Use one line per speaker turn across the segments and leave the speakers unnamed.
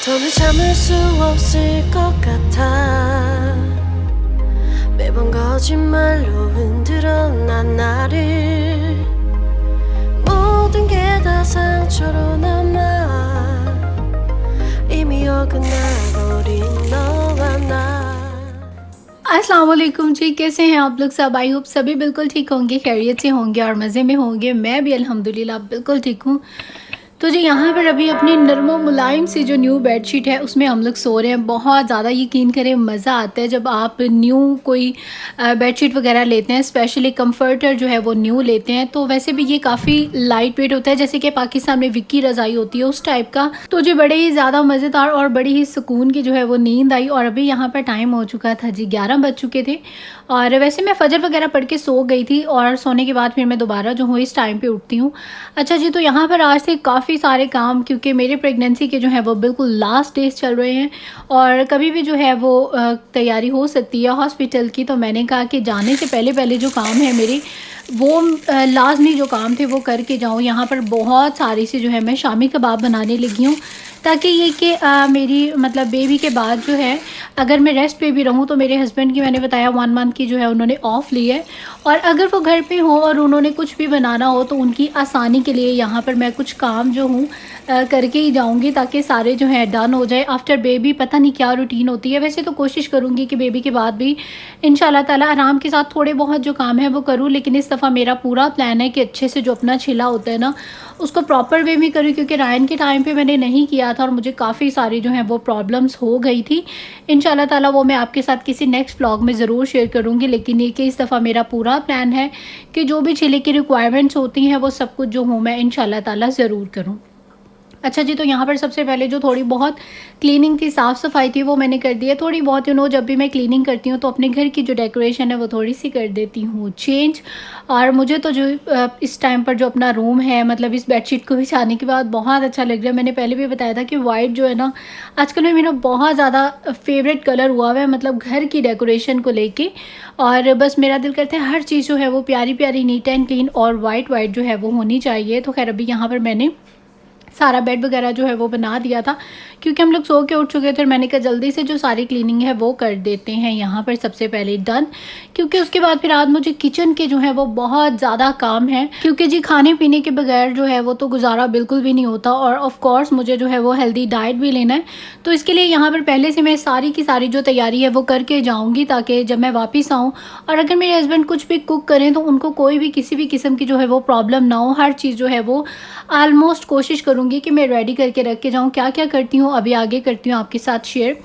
더는 참을 수 없을 것 같아. 매번 거짓말로 흔들어 난 나를. 모든 게 다 상처로 남아. 이미 어긋나버린 너와 나.
अस्सलाम वालेकुम जी, कैसे हैं आप लोग सब। आई होप सभी बिल्कुल ठीक होंगे, खैरियत से होंगे और मज़े में होंगे। मैं भी अल्हम्दुलिल्लाह बिल्कुल ठीक हूँ। तो जी यहाँ पर अभी अपनी नरमो मुलायम सी जो न्यू बेडशीट है उसमें हम लोग सो रहे हैं। बहुत ज़्यादा यकीन करें मज़ा आता है जब आप न्यू कोई बेडशीट वगैरह लेते हैं, स्पेशली कंफर्टर जो है वो न्यू लेते हैं। तो वैसे भी ये काफ़ी लाइट वेट होता है, जैसे कि पाकिस्तान में विक्की रज़ाई होती है उस टाइप का। तो जी बड़े ही ज़्यादा मज़ेदार और बड़ी ही सुकून की जो है वो नींद आई। और अभी यहाँ पर टाइम हो चुका था जी 11 बज चुके थे। और वैसे मैं फजर वगैरह पढ़ के सो गई थी और सोने के बाद फिर मैं दोबारा जो हूँ इस टाइम पे उठती हूँ। अच्छा जी, तो यहाँ पर आज से काफ़ी सारे काम, क्योंकि मेरे प्रेगनेंसी के जो है वो बिल्कुल लास्ट डेज चल रहे हैं और कभी भी जो है वो तैयारी हो सकती है हॉस्पिटल की। तो मैंने कहा कि जाने से पहले पहले जो काम है मेरे वो लाजमी जो काम थे वो करके जाऊँ। यहाँ पर बहुत सारी सी जो है मैं शामी कबाब बनाने लगी हूँ, ताकि ये कि मेरी मतलब बेबी के बाद जो है अगर मैं रेस्ट पे भी रहूँ तो मेरे हस्बैंड की मैंने बताया 1 मंथ की जो है उन्होंने ऑफ़ ली है, और अगर वो घर पे हो और उन्होंने कुछ भी बनाना हो तो उनकी आसानी के लिए यहाँ पर मैं कुछ काम जो हूँ करके ही जाऊँगी, ताकि सारे जो है डन हो जाए। आफ्टर बेबी पता नहीं क्या रूटीन होती है। वैसे तो कोशिश करूँगी कि बेबी के बाद भी इंशाल्लाह ताला आराम के साथ थोड़े बहुत जो काम है वो करूँ, लेकिन इस दफ़ा मेरा पूरा प्लान है कि अच्छे से जो अपना छिला होता है ना उसको प्रॉपर वे में करूँ, क्योंकि रायन के टाइम पे मैंने नहीं किया था और मुझे काफ़ी सारी जो है वो प्रॉब्लम्स हो गई थी। इंशाल्लाह ताला वो मैं आपके साथ किसी नेक्स्ट व्लॉग में ज़रूर शेयर करूँगी, लेकिन ये कि इस दफ़ा मेरा पूरा प्लान है कि जो भी छिले की रिक्वायरमेंट्स होती हैं वो सब कुछ जो हूँ मैं इंशाल्लाह ताला ज़रूर करूँ। अच्छा जी, तो यहाँ पर सबसे पहले जो थोड़ी बहुत क्लीनिंग थी, साफ़ सफाई थी, वो मैंने कर दी है। थोड़ी बहुत जब भी मैं क्लीनिंग करती हूँ तो अपने घर की जो डेकोरेशन है वो थोड़ी सी कर देती हूँ चेंज। और मुझे तो जो इस टाइम पर जो अपना रूम है, मतलब इस बेडशीट को बिछाने के बाद बहुत अच्छा लग रहा है। मैंने पहले भी बताया था कि वाइट जो है ना आजकल में मेरा बहुत ज़्यादा फेवरेट कलर हुआ हुआ है, मतलब घर की डेकोरेशन को लेके। और बस मेरा दिल करता है हर चीज़ जो है वो प्यारी प्यारी, नीट एंड क्लीन और वाइट वाइट जो है वो होनी चाहिए। तो खैर अभी यहाँ पर मैंने सारा बेड वगैरह जो है वो बना दिया था, क्योंकि हम लोग सो के उठ चुके थे। मैंने कहा जल्दी से जो सारी क्लीनिंग है वो कर देते हैं यहाँ पर सबसे पहले डन, क्योंकि उसके बाद फिर आज मुझे किचन के जो है वो बहुत ज़्यादा काम है, क्योंकि जी खाने पीने के बगैर जो है वो तो गुजारा बिल्कुल भी नहीं होता। और ऑफ कोर्स मुझे जो है वो हेल्दी डाइट भी लेना है, तो इसके लिए यहाँ पर पहले से मैं सारी की सारी जो तैयारी है वो करके जाऊँगी, ताकि जब मैं वापस आऊँ और अगर मेरे हस्बैंड कुछ भी कुक करें तो उनको कोई भी किसी भी किस्म की जो है वो प्रॉब्लम ना हो। हर चीज़ जो है वो ऑलमोस्ट कोशिश करूँगी कि मैं रेडी करके रख के जाऊँ। क्या क्या करती हूँ अभी आगे करती हूँ आपके साथ शेयर।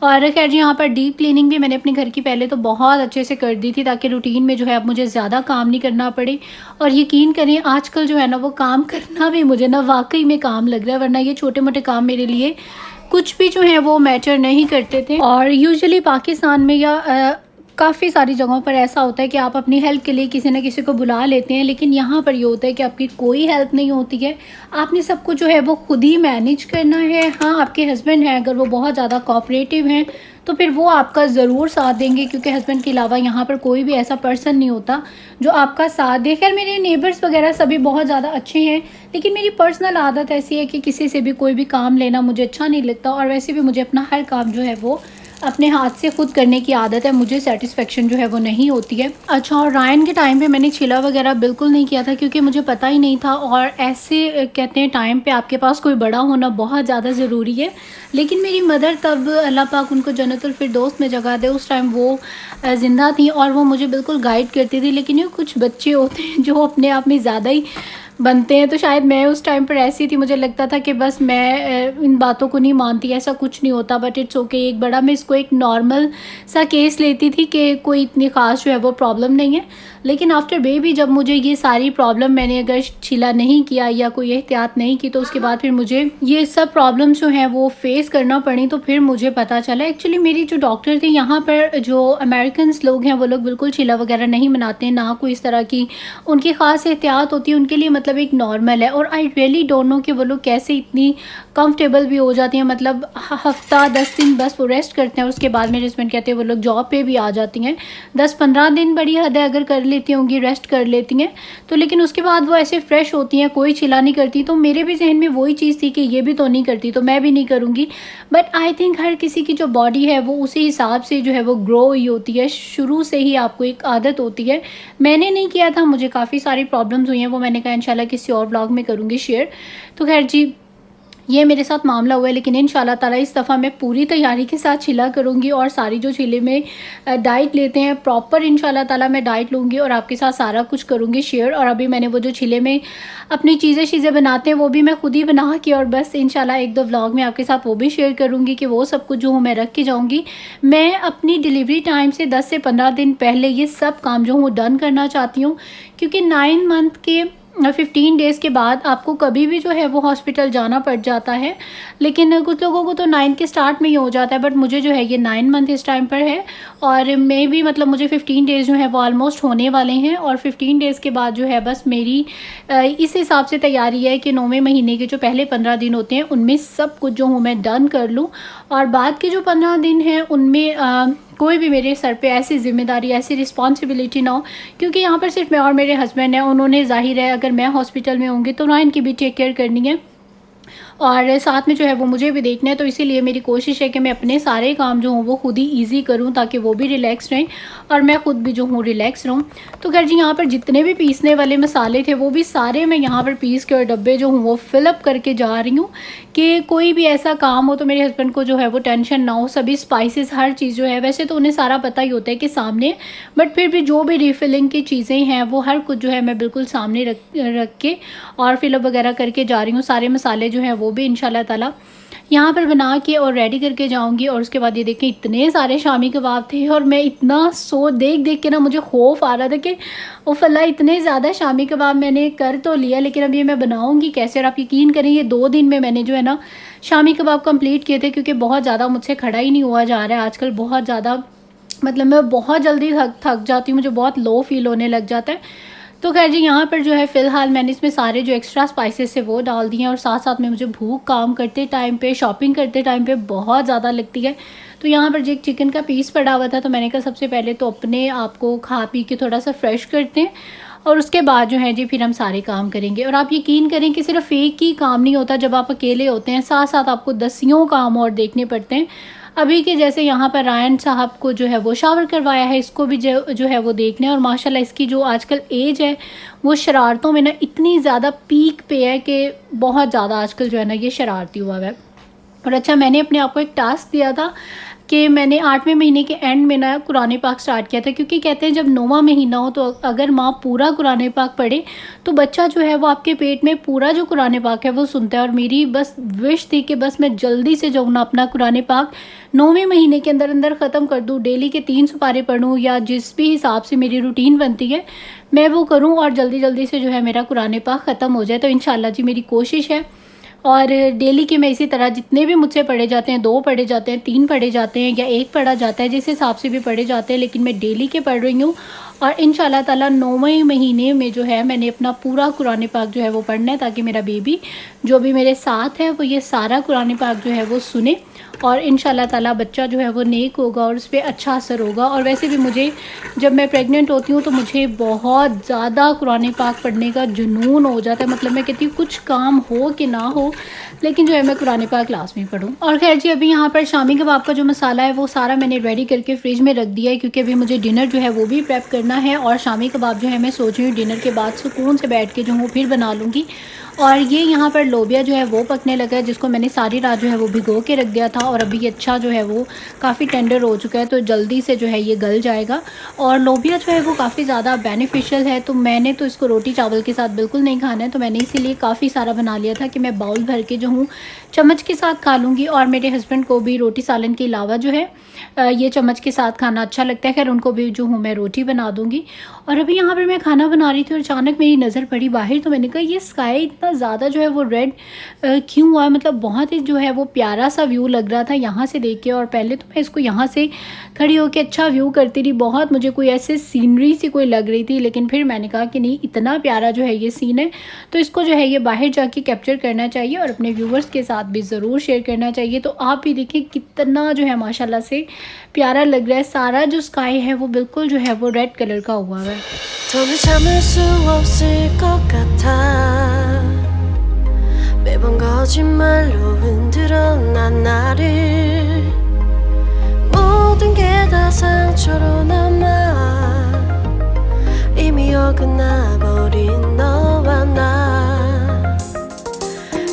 और खैर जी यहाँ पर डीप क्लीनिंग भी मैंने अपने घर की पहले तो बहुत अच्छे से कर दी थी, ताकि रूटीन में जो है अब मुझे ज़्यादा काम नहीं करना पड़े। और यकीन करें आजकल जो है ना वो काम करना भी मुझे ना वाकई में काम लग रहा है, वरना ये छोटे मोटे काम मेरे लिए कुछ भी जो है वो मैटर नहीं करते थे। और यूजुअली पाकिस्तान में या काफ़ी सारी जगहों पर ऐसा होता है कि आप अपनी हेल्प के लिए किसी न किसी को बुला लेते हैं, लेकिन यहाँ पर ये होता है कि आपकी कोई हेल्प नहीं होती है। आपने सब कुछ जो है वो खुद ही मैनेज करना है। हाँ, आपके हस्बैंड हैं अगर वो बहुत ज़्यादा कोऑपरेटिव हैं तो फिर वो आपका ज़रूर साथ देंगे, क्योंकि हस्बैंड के अलावा यहाँ पर कोई भी ऐसा पर्सन नहीं होता जो आपका साथ दे। खैर मेरे नेबर्स वगैरह सभी बहुत ज़्यादा अच्छे हैं, लेकिन मेरी पर्सनल आदत ऐसी है कि किसी से भी कोई भी काम लेना मुझे अच्छा नहीं लगता, और वैसे भी मुझे अपना हर काम जो है वो अपने हाथ से खुद करने की आदत है, मुझे सेटिस्फेक्शन जो है वो नहीं होती है। अच्छा, और रायन के टाइम पे मैंने छिला वगैरह बिल्कुल नहीं किया था, क्योंकि मुझे पता ही नहीं था। और ऐसे कहते हैं टाइम पे आपके पास कोई बड़ा होना बहुत ज़्यादा ज़रूरी है। लेकिन मेरी मदर तब अल्लाह पाक उनको जन्नतुल फिरदौस में जगह दे, उस टाइम वो ज़िंदा थी और वो मुझे बिल्कुल गाइड करती थी। लेकिन ये कुछ बच्चे होते हैं जो अपने आप में ज़्यादा ही बनते हैं, तो शायद मैं उस टाइम पर ऐसी थी, मुझे लगता था कि बस मैं इन बातों को नहीं मानती, ऐसा कुछ नहीं होता। बट इट्स ओके, एक बड़ा मैं इसको एक नॉर्मल सा केस लेती थी कि कोई इतनी ख़ास जो है वो प्रॉब्लम नहीं है। लेकिन आफ्टर बेबी जब मुझे ये सारी प्रॉब्लम, मैंने अगर छिला नहीं किया या कोई एहतियात नहीं की, तो उसके बाद फिर मुझे ये सब प्रॉब्लम्स जो हैं वो फेस करना पड़ी। तो फिर मुझे पता चला, एक्चुअली मेरी जो डॉक्टर थी यहाँ पर, जो अमेरिकन लोग हैं वो लोग बिल्कुल छिला वगैरह नहीं बनाते हैं, ना कोई इस तरह की उनकी ख़ास एहतियात होती है उनके लिए। मतलब एक नॉर्मल है। और आई रियली डोंट नो कि वो लोग कैसे इतनी कंफर्टेबल भी हो जाती हैं। मतलब हफ्ता 10 दिन बस वो रेस्ट करते हैं, उसके बाद मेरे हस्बैंड कहते हैं वो लोग जॉब पे भी आ जाती हैं। 10-15 दिन बड़ी हद है अगर कर लेती होंगी, रेस्ट कर लेती हैं तो, लेकिन उसके बाद वो ऐसे फ्रेश होती हैं, कोई चिल्ला नहीं करती। तो मेरे भी जहन में वही चीज़ थी कि ये भी तो नहीं करती तो मैं भी नहीं करूँगी। बट आई थिंक हर किसी की जो बॉडी है वो उसी हिसाब से जो है वो ग्रो हुई होती है, शुरू से ही आपको एक आदत होती है। मैंने नहीं किया था, मुझे काफ़ी सारी प्रॉब्लम्स हुई हैं, वो मैंने कहा इंशाल्लाह किसी और ब्लॉग में करूँगी शेयर। तो खैर जी, ये मेरे साथ मामला हुआ है, लेकिन इंशाल्लाह ताला इस दफ़ा मैं पूरी तैयारी के साथ छिला करूँगी और सारी जो छिले में डाइट लेते हैं प्रॉपर इंशाल्लाह ताला मैं डाइट लूँगी और आपके साथ सारा कुछ करूँगी शेयर। और अभी मैंने वो जो छिले में अपनी चीज़ें बनाते हैं वो भी मैं खुद ही बना के, और बस इंशाल्लाह 1-2 व्लॉग में आपके साथ वो भी शेयर करूँगी कि वो सब कुछ जो हूँ मैं रख के जाऊँगी। मैं अपनी डिलीवरी टाइम से 10 से 15 दिन पहले ये सब काम जो हूँ डन करना चाहती हूँ, क्योंकि 9 मंथ के 15 डेज़ के बाद आपको कभी भी जो है वो हॉस्पिटल जाना पड़ जाता है। लेकिन कुछ लोगों को तो 9 के स्टार्ट में ही हो जाता है, बट मुझे जो है ये 9 मंथ इस टाइम पर है। और मैं भी मतलब मुझे 15 डेज़ जो है वो ऑलमोस्ट होने वाले हैं, और 15 डेज़ के बाद जो है बस मेरी इस हिसाब से तैयारी है कि 9वें महीने के जो पहले 15 दिन होते हैं उनमें सब कुछ जो हूँ मैं डन कर लूँ, और बाद के जो 15 दिन हैं उनमें कोई भी मेरे सर पे ऐसी ज़िम्मेदारी, ऐसी रिस्पॉन्सिबिलिटी ना हो, क्योंकि यहाँ पर सिर्फ मैं और मेरे हस्बैंड हैं। उन्होंने ज़ाहिर है अगर मैं हॉस्पिटल में होंगी तो ना इनकी भी टेक केयर करनी है और साथ में जो है वो मुझे भी देखना है। तो इसीलिए मेरी कोशिश है कि मैं अपने सारे काम जो हूँ वो खुद ही ईजी करूँ ताकि वो भी रिलैक्स रहें और मैं ख़ुद भी जो हूँ रिलैक्स रहूँ। तो खैर जी, यहाँ पर जितने भी पीसने वाले मसाले थे वो भी सारे मैं यहाँ पर पीस के और डब्बे जो हूँ वो फिलअप करके जा रही हूँ कि कोई भी ऐसा काम हो तो मेरे हस्बैंड को जो है वो टेंशन ना हो। सभी स्पाइसेस हर चीज़ जो है, वैसे तो उन्हें सारा पता ही होता है कि सामने, बट फिर भी जो भी रिफिलिंग की चीज़ें हैं वो हर कुछ जो है मैं बिल्कुल सामने रख के और फिलअप वगैरह करके जा रही हूँ। सारे मसाले जो हैं वो भी इंशाल्लाह ताला यहाँ पर बना के और रेडी करके जाऊंगी। और उसके बाद ये देखें इतने सारे शामी कबाब थे और मैं इतना देख के ना मुझे खौफ आ रहा था कि उफ़ अल्लाह, इतने ज़्यादा शामी कबाब मैंने कर तो लिया, लेकिन अब ये मैं बनाऊंगी कैसे। और आप यकीन करें ये 2 दिन में मैंने जो है ना शामी कबाब कंप्लीट किए थे, क्योंकि बहुत ज़्यादा मुझसे खड़ा ही नहीं हुआ जा रहा है आजकल। बहुत ज़्यादा मतलब मैं बहुत जल्दी थक जाती हूँ, मुझे बहुत लो फील होने लग जाता है। तो खैर जी, यहाँ पर जो है फ़िलहाल मैंने इसमें सारे जो एक्स्ट्रा स्पाइसेस है वो डाल दिए हैं, और साथ साथ में मुझे भूख काम करते टाइम पे, शॉपिंग करते टाइम पे बहुत ज़्यादा लगती है। तो यहाँ पर जो एक चिकन का पीस पड़ा हुआ था तो मैंने कहा सबसे पहले तो अपने आप को खा पी के थोड़ा सा फ्रेश करते हैं और उसके बाद जो है जी फिर हम सारे काम करेंगे। और आप यकीन करें कि सिर्फ एक ही काम नहीं होता, जब आप अकेले होते हैं साथ साथ आपको दसियों काम और देखने पड़ते हैं। अभी के जैसे यहाँ पर रायन साहब को जो है वो शावर करवाया है, इसको भी जो है वो देखना है। और माशाल्लाह इसकी जो आजकल एज है वो शरारतों में ना इतनी ज़्यादा पीक पे है कि बहुत ज़्यादा आजकल जो है ना ये शरारती हुआ है। और अच्छा, मैंने अपने आप को एक टास्क दिया था कि मैंने 8वें महीने के एंड में ना कुरान पाक स्टार्ट किया था, क्योंकि कहते हैं जब 9वां महीना हो तो अगर माँ पूरा कुरान पाक पढ़े तो बच्चा जो है वो आपके पेट में पूरा जो कुरान पाक है वो सुनता है। और मेरी बस विश थी कि बस मैं जल्दी से जाऊँ ना अपना कुरान पाक 9वें महीने के अंदर अंदर ख़त्म कर दूँ, डेली के 3 सुपारे पढ़ूँ या जिस भी हिसाब से मेरी रूटीन बनती है मैं वो करूँ और जल्दी जल्दी से जो है मेरा कुरान पाक ख़त्म हो जाए। तो इंशाल्लाह जी मेरी कोशिश है। और डेली के मैं इसी तरह जितने भी मुझसे पढ़े जाते हैं, 2 पढ़े जाते हैं, 3 पढ़े जाते हैं या 1 पढ़ा जाता है, जिस हिसाब से भी पढ़े जाते हैं, लेकिन मैं डेली के पढ़ रही हूँ। और इंशाल्लाह ताला 9वें महीने में जो है मैंने अपना पूरा कुरान पाक जो है वो पढ़ना है, ताकि मेरा बेबी जो भी मेरे साथ है वो ये सारा कुरान पाक जो है वो सुने और इंशाल्लाह ताला बच्चा जो है वो नेक होगा और उस पर अच्छा असर होगा। और वैसे भी मुझे जब मैं प्रेग्नेंट होती हूँ तो मुझे बहुत ज़्यादा कुरान पाक पढ़ने का जुनून हो जाता है। मतलब मैं कहती हूँ कुछ काम हो कि ना हो, लेकिन जो है मैं कुरान पाक क्लास में पढ़ूँ। और खैर जी, अभी यहाँ पर शामी कबाब का जो मसाला है वो सारा मैंने रेडी करके फ्रिज में रख दिया है, क्योंकि अभी मुझे डिनर जो है वो भी प्रेप करना है। और शामी कबाब जो है मैं सोच रही हूँ डिनर के बाद सुकून से बैठ के जो हूँ फिर बना लूँगी। और ये यहाँ पर लोबिया जो है वो पकने लगा है, जिसको मैंने सारी रात जो है वो भिगो के रख दिया था और अभी ये अच्छा जो है वो काफ़ी टेंडर हो चुका है, तो जल्दी से जो है ये गल जाएगा। और लोबिया जो है वो काफ़ी ज़्यादा बेनिफिशियल है, तो मैंने तो इसको रोटी चावल के साथ बिल्कुल नहीं खाना है, तो मैंने इसीलिए काफ़ी सारा बना लिया था कि मैं बाउल भर के जो हूँ चम्मच के साथ खा लूँगी। और मेरे हस्बैंड को भी रोटी सालन के अलावा जो है ये चम्मच के साथ खाना अच्छा लगता है। खैर उनको भी जो हूँ मैं रोटी बना दूँगी। और अभी यहाँ पर मैं खाना बना रही थी और अचानक मेरी नज़र पड़ी बाहर, तो मैंने कहा ये स्काई इतना ज़्यादा जो है वो रेड क्यों हुआ है, मतलब बहुत ही जो है वो प्यारा सा व्यू लग रहा था यहाँ से देख के। और पहले तो मैं इसको यहाँ से खड़ी होकर अच्छा व्यू करती रही, बहुत मुझे कोई ऐसे सीनरी सी कोई लग रही थी, लेकिन फिर मैंने कहा कि नहीं, इतना प्यारा जो है ये सीन है तो इसको जो है ये बाहर जाके कैप्चर करना चाहिए और अपने व्यूवर्स के साथ भी ज़रूर शेयर करना चाहिए। तो आप भी देखिए कितना जो है माशाल्लाह से प्यारा लग रहा है। सारा जो स्काई है वो बिल्कुल जो है वो रेड कलर का हुआ है।
더는 참을 수 없을 것 같아 매번 거짓말로 흔들어 난 나를 모든 게 다 상처로 남아 이미 어긋나버린 너와 나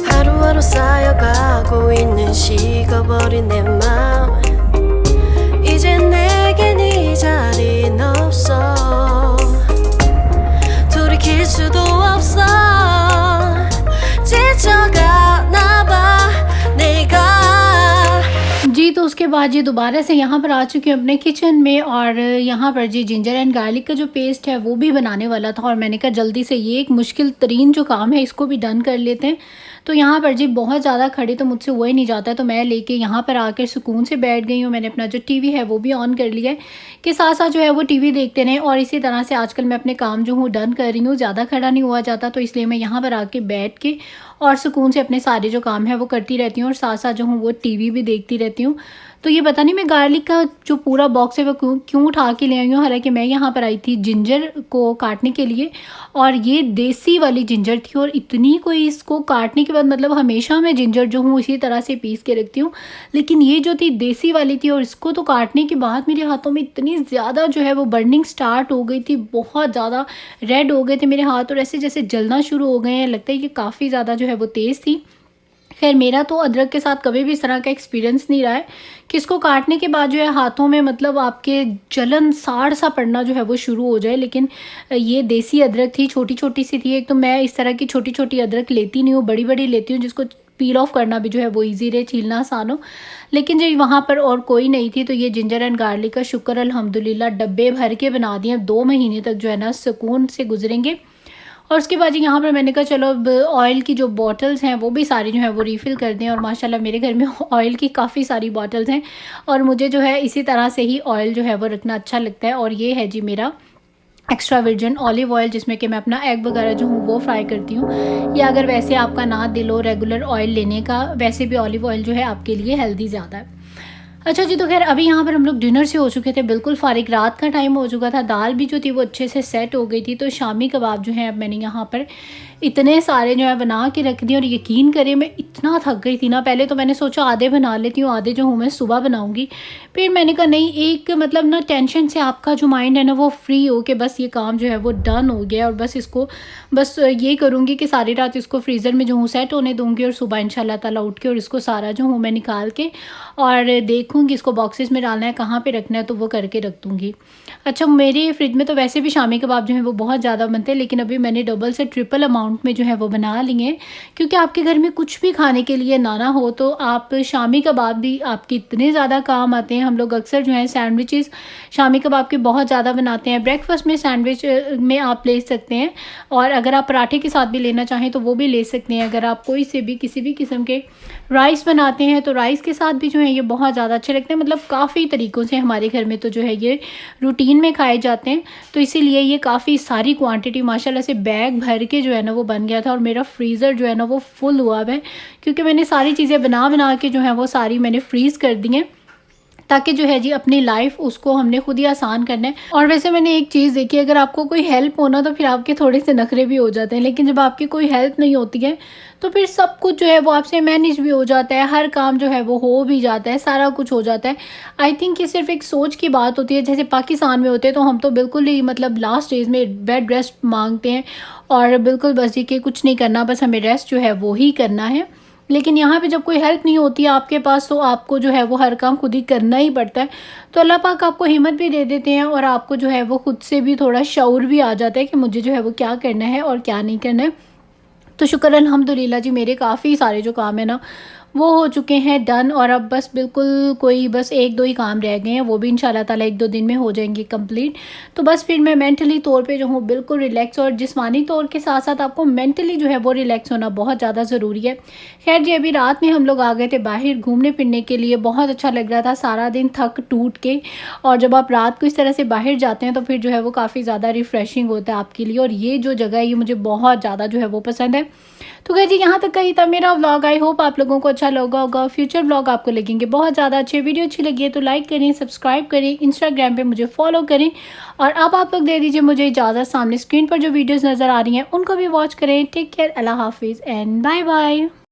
하루하루 쌓여가고 있는 식어버린 내 맘 이젠 내겐 이 자리는 없어 돌이킬 수도 없어 지쳐가나 봐 내가।
जी तो उसके बाद जी दोबारा से यहाँ पर आ चुकी हूँ अपने किचन में और यहाँ पर जी जिंजर एंड गार्लिक का जो पेस्ट है वो भी बनाने वाला था और मैंने कहा जल्दी से ये एक मुश्किल तरीन जो काम है इसको भी डन कर लेते हैं। तो यहाँ पर जी बहुत ज़्यादा खड़ी तो मुझसे हुआ ही नहीं जाता है, तो मैं लेके यहाँ पर आकर सुकून से बैठ गई हूँ। मैंने अपना जो टीवी है वो भी ऑन कर लिया है कि साथ साथ जो है वो टीवी देखते रहें। और इसी तरह से आजकल मैं अपने काम जो हूँ डन कर रही हूँ, ज़्यादा खड़ा नहीं हुआ जाता, तो इसलिए मैं यहाँ पर आके बैठ के और सुकून से अपने सारे जो काम है वो करती रहती हूँ और साथ साथ जो हूँ वो टीवी भी देखती रहती हूँ। तो ये पता नहीं मैं गार्लिक का जो पूरा बॉक्स है वो क्यों उठा के ले आई हूँ, हालांकि मैं यहाँ पर आई थी जिंजर को काटने के लिए और ये देसी वाली जिंजर थी और इतनी कोई इसको काटने के बाद, मतलब हमेशा मैं जिंजर जो हूँ इसी तरह से पीस के रखती हूँ, लेकिन ये जो थी देसी वाली थी और इसको तो काटने के बाद मेरे हाथों में इतनी ज़्यादा जो है वो बर्निंग स्टार्ट हो गई थी, बहुत ज़्यादा रेड हो गए थे मेरे हाथ और ऐसे जैसे जलना शुरू हो गए हैं। लगता है कि काफ़ी ज़्यादा जो है वो तेज़ थी। खैर मेरा तो अदरक के साथ कभी भी इस तरह का एक्सपीरियंस नहीं रहा है कि इसको काटने के बाद जो है हाथों में मतलब आपके जलन साड़ सा पड़ना जो है वो शुरू हो जाए। लेकिन ये देसी अदरक थी, छोटी छोटी सी थी। एक तो मैं इस तरह की छोटी छोटी अदरक लेती नहीं हूँ, बड़ी बड़ी लेती हूँ जिसको पील ऑफ करना भी जो है वो ईजी रहे, छीलना आसान हो। लेकिन जब वहाँ पर और कोई नहीं थी तो ये जिंजर एंड गार्लिक का शुक्र अल्हम्दुलिल्लाह डब्बे भर के बना दिए। 2 महीने तक जो है ना सुकून से गुजरेंगे। और उसके बाद यहाँ पर मैंने कहा चलो अब ऑयल की जो बॉटल्स हैं वो भी सारी जो है वो रीफ़िल कर दें। और माशाल्लाह मेरे घर में ऑयल की काफ़ी सारी बॉटल्स हैं और मुझे जो है इसी तरह से ही ऑयल जो है वो रखना अच्छा लगता है। और ये है जी मेरा एक्स्ट्रा वर्जिन ऑलिव ऑयल जिसमें कि मैं अपना एग वगैरह जो हूँ वो फ्राई करती हूँ। या अगर वैसे आपका ना दिल हो रेगुलर ऑयल लेने का, वैसे भी ऑलिव ऑयल जो है आपके लिए हेल्दी ज़्यादा है। अच्छा जी, तो खैर अभी यहाँ पर हम लोग डिनर से हो चुके थे, बिल्कुल फारिग, रात का टाइम हो चुका था, दाल भी जो थी वो अच्छे से सेट हो गई थी। तो शामी कबाब जो है अब मैंने यहाँ पर इतने सारे जो है बना के रख दिए और यकीन करें मैं इतना थक गई थी ना। पहले तो मैंने सोचा आधे बना लेती हूँ, आधे जो हूँ मैं सुबह बनाऊँगी। फिर मैंने कहा नहीं, एक मतलब ना टेंशन से आपका जो माइंड है ना वो फ्री हो के बस ये काम जो है वो डन हो गया और बस इसको बस ये करूँगी कि सारी रात इसको फ्रीज़र में जो हूँ सेट होने दूँगी और सुबह इंशाल्लाह ताला उठ के और इसको सारा जो हूँ मैं निकाल के और देखूँगी इसको बॉक्सेस में डालना है, कहाँ पे रखना है, तो वो करके रख दूँगी। अच्छा, मेरे फ्रिज में तो वैसे भी शामी कबाब जो है वो बहुत ज़्यादा बनते हैं, लेकिन अभी मैंने डबल से ट्रिपल अमाउंट में जो है वो बना लिए हैं। क्योंकि आपके घर में कुछ भी खाने के लिए ना हो तो आप शामी कबाब भी आपके इतने ज़्यादा काम आते हैं। हम लोग अक्सर जो है सैंडविचेस शामी कबाब के बहुत ज़्यादा बनाते हैं। ब्रेकफास्ट में सैंडविच में आप ले सकते हैं और अगर आप पराठे के साथ भी लेना चाहें तो वो भी ले सकते हैं। अगर आप कोई से भी किसी भी किस्म के राइस बनाते हैं तो राइस के साथ भी जो है ये बहुत ज़्यादा अच्छे लगते हैं। मतलब काफ़ी तरीक़ों से हमारे घर में तो जो है ये रूटीन में खाए जाते हैं, तो इसीलिए ये काफ़ी सारी क्वांटिटी माशाल्लाह से बैग भर के जो है ना वो बन गया था। और मेरा फ्रीज़र जो है ना वो फुल हुआ है क्योंकि मैंने सारी चीज़ें बना के जो है वो सारी मैंने फ्रीज़ कर दी हैं ताकि जो है जी अपनी लाइफ उसको हमने खुद ही आसान करना है। और वैसे मैंने एक चीज़ देखी, अगर आपको कोई हेल्प होना तो फिर आपके थोड़े से नखरे भी हो जाते हैं, लेकिन जब आपकी कोई हेल्प नहीं होती है तो फिर सब कुछ जो है वो आपसे मैनेज भी हो जाता है, हर काम जो है वो हो भी जाता है, सारा कुछ हो जाता है। आई थिंक ये सिर्फ एक सोच की बात होती है। जैसे पाकिस्तान में होते हैं तो हम तो बिल्कुल ही मतलब लास्ट स्टेज में बेड रेस्ट मांगते हैं और बिल्कुल बस जी कि कुछ नहीं करना, बस हमें रेस्ट जो है वो ही करना है। लेकिन यहाँ पे जब कोई हेल्प नहीं होती है आपके पास तो आपको जो है वो हर काम खुद ही करना ही पड़ता है। तो अल्लाह पाक आपको हिम्मत भी दे देते हैं और आपको जो है वो खुद से भी थोड़ा शऊर भी आ जाता है कि मुझे जो है वो क्या करना है और क्या नहीं करना है। तो शुक्र अल्हम्दुलिल्लाह जी, मेरे काफ़ी सारे जो काम है ना वो हो चुके हैं डन, और अब बस बिल्कुल कोई बस 1-2 ही काम रह गए हैं, वो भी इंशाल्लाह ताला 1-2 दिन में हो जाएंगे कंप्लीट। तो बस फिर मैं मेंटली तौर पे जो हूँ बिल्कुल रिलैक्स, और जिस्मानी तौर के साथ साथ आपको मेंटली जो है वो रिलैक्स होना बहुत ज़्यादा ज़रूरी है। खैर जी, अभी रात में हम लोग आ गए थे बाहर घूमने फिरने के लिए, बहुत अच्छा लग रहा था सारा दिन थक टूट के, और जब आप रात को इस तरह से बाहर जाते हैं तो फिर जो है वो काफ़ी ज़्यादा रिफ़्रेशिंग होता है आपके लिए। और ये जो जगह है ये मुझे बहुत ज़्यादा जो है वो पसंद है। तो कह जी, यहाँ तक का ही था मेरा व्लॉग। आई होप आप लोगों को अच्छा लगा होगा। फ्यूचर व्लॉग आपको लगेंगे बहुत ज़्यादा अच्छे। वीडियो अच्छी लगी है तो लाइक करें, सब्सक्राइब करें, इंस्टाग्राम पे मुझे फॉलो करें। और अब आप लोग दे दीजिए मुझे इजाज़त। सामने स्क्रीन पर जो वीडियोज़ नज़र आ रही हैं उनको भी वॉच करें। टेक केयर, अल्लाह हाफिज़ एंड बाय बाय।